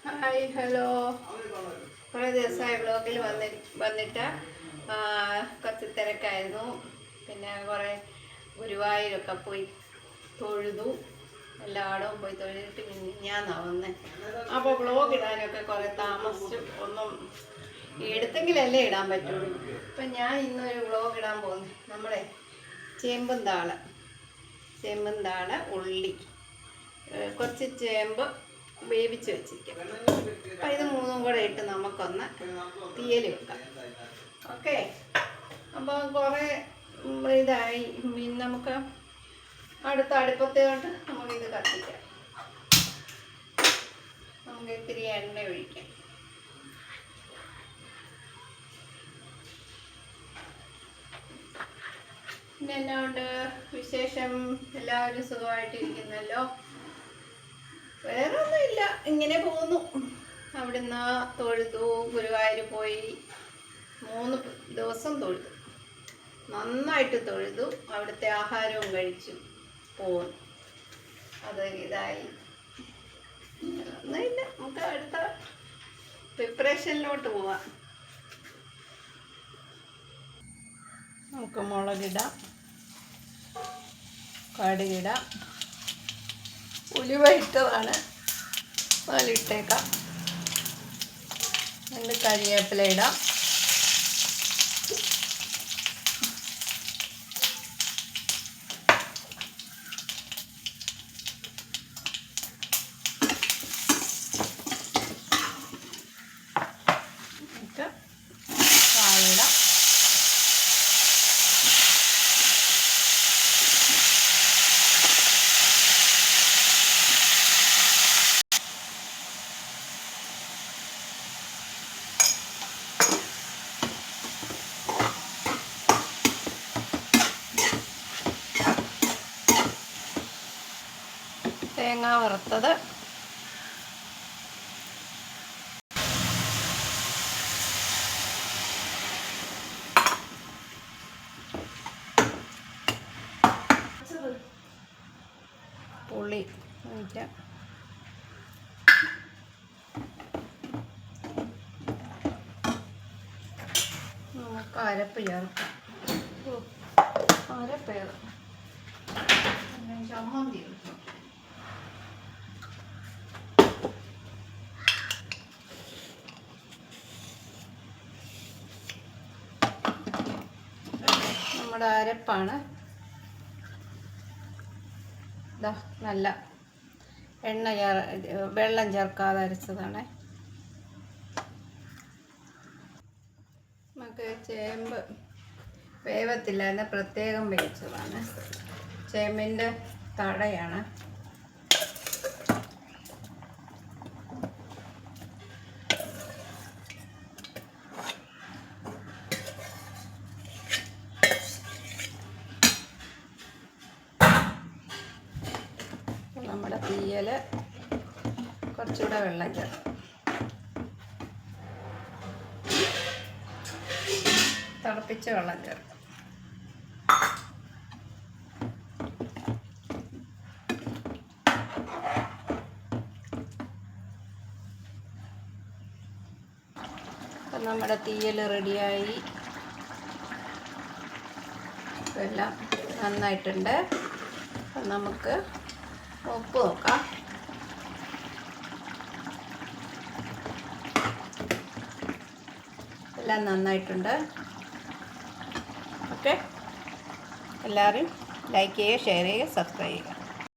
Hi hello. കുറേ ദിവസമായി വ്ളോഗിൽ വന്നിട്ട് കുറച്ച് തിരക്കായിരുന്നു. പിന്നെ കുറേ ഗുരുവായൂരൊക്കെ പോയി തൊഴുതു. എല്ലായിടവും പോയി തൊഴുതിട്ട് ഞാനാണ് വന്നത്. അപ്പോൾ വ്ളോഗ് ഇടാനൊക്കെ കുറേ താമസിച്ചു. ഒന്നും എടുത്തെങ്കിലല്ലേ ഇടാൻ പറ്റുള്ളൂ. അപ്പം ഞാൻ ഇന്നൊരു വ്ളോഗ് ഇടാൻ പോകുന്നു. നമ്മുടെ ചേമ്പും താള ഉള്ളി, കുറച്ച് ചേമ്പ് വേവിച്ച് വെച്ചിരിക്കാം. അപ്പം ഇത് മൂന്നും കൂടെ ഇട്ട് നമുക്കൊന്ന് തീയൽ വെക്കാം. ഓക്കെ. അപ്പോൾ കുറേ ഇതായി. പിന്നെ നമുക്ക് അടുത്ത അടുപ്പത്തെ കൊണ്ട് നമുക്കിത് കത്തിക്കാം. നമുക്ക് ഇത്തിരി എണ്ണ ഒഴിക്കാം. പിന്നെ എന്നാണ്ട് വിശേഷം? എല്ലാവരും സുഖമായിട്ടിരിക്കുന്നല്ലോ. വേറെ ഒന്നുമില്ല, ഇങ്ങനെ പോകുന്നു. അവിടുന്ന് തൊഴുതു, ഗുരുവായൂർ പോയി 3 ദിവസം തൊഴുതു. നന്നായിട്ട് തൊഴുതു. അവിടുത്തെ ആഹാരവും കഴിച്ചു പോകുന്നു. അത് ഇതായി ഒന്നുമില്ല. നമുക്ക് അടുത്ത പ്രിപ്പറേഷനിലോട്ട് പോവാം. നമുക്ക് മുളകിടാം, കടുകിടാം, ഉലുവ ഇട്ടതാണ്, നാലിട്ടേക്കാം. രണ്ട് കരിവേപ്പില ഇടാം. കാളിടാം. തേങ്ങ വറുത്തത്, പുളി ഒഴിക്കാം. നമുക്ക് അരപ്പ് ചേർക്കാം. അരപ്പേർ ചമ്മന്തി എടുക്കും. നമ്മുടെ അരപ്പാണ്. ഇതാ നല്ല വെള്ളം ചേർക്കാതെ അരച്ചതാണ്. നമുക്ക് ചേമ്പ് വേവത്തില്ലായിരുന്നു, പ്രത്യേകം വേവിച്ചതാണ്. ചേമ്പിൻ്റെ തടയാണ്. നമ്മുടെ തീയൽ കുറച്ചുകൂടെ വെള്ളം ചേർക്കും. തിളപ്പിച്ച വെള്ളം ചേർക്കും. അപ്പം നമ്മുടെ തീയൽ റെഡിയായി. എല്ലാം നന്നായിട്ടുണ്ട്. അപ്പം നമുക്ക് ഉപ്പ് നോക്കാം. എല്ലാം നന്നായിട്ടുണ്ട്. ഓക്കെ. എല്ലാവരും ലൈക്ക് ചെയ്യുക, ഷെയർ ചെയ്യുക, സബ്സ്ക്രൈബ് ചെയ്യുക.